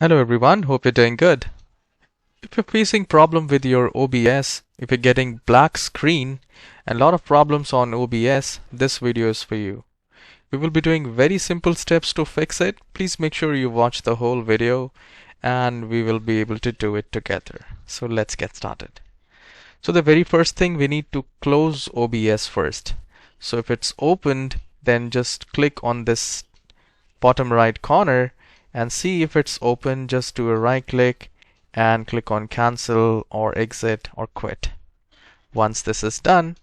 Hello everyone, hope you're doing good. If you're facing problem with your OBS, if you're getting black screen and a lot of problems on OBS, this video is for you. We will be doing very simple steps to fix it. Please make sure you watch the whole video and we will be able to do it together. So let's get started. So the very first thing, we need to close OBS first. So if it's opened, then just click on this bottom right corner and see if it's open. Just do a right click and click on cancel or exit or quit. Once this is done,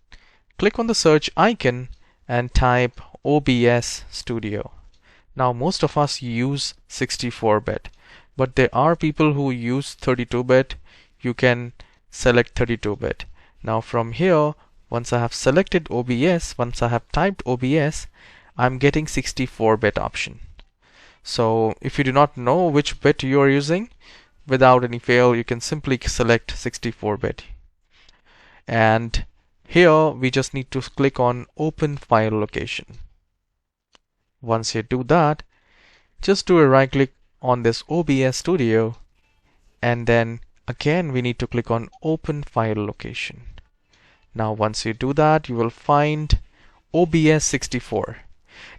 click on the search icon and type OBS Studio. Now most of us use 64-bit, but there are people who use 32-bit. You can select 32-bit. Now from here, once I have selected OBS, once I have typed OBS, I'm getting 64-bit option. So if you do not know which bit you are using, without any fail, you can simply select 64-bit. And here we just need to click on Open File Location. Once you do that, just do a right click on this OBS Studio, and then again we need to click on Open File Location. Now once you do that, you will find OBS 64.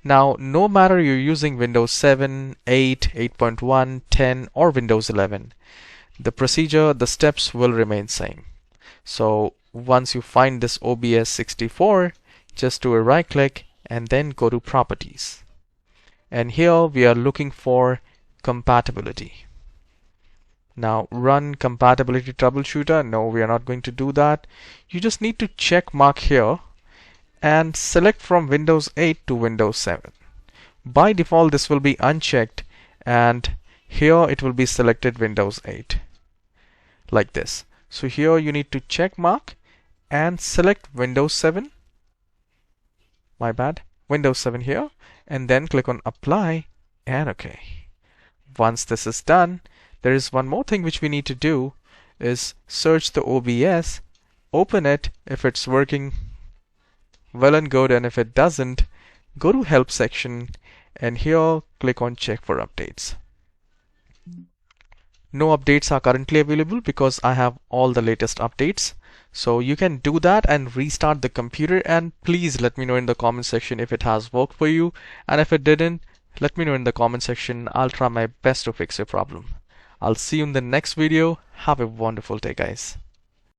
Now, no matter you're using Windows 7, 8, 8.1, 10 or Windows 11, the procedure, the steps will remain same. So once you find this OBS 64, just do a right click and then go to Properties. And here we are looking for Compatibility. Now run Compatibility Troubleshooter. No, we are not going to do that. You just need to check mark here and select from Windows 8 to Windows 7. By default this will be unchecked, and here it will be selected Windows 8 like this. So here you need to check mark and select Windows 7, Windows 7 here, and then click on apply and OK. Once this is done, there is one more thing which we need to do, is search the OBS, open it. If it's working, well and good, and if it doesn't, go to help section and here click on check for updates. No updates are currently available because I have all the latest updates. So you can do that and restart the computer, and please let me know in the comment section if it has worked for you, and if it didn't, let me know in the comment section. I'll try my best to fix your problem. I'll see you in the next video. Have a wonderful day, guys.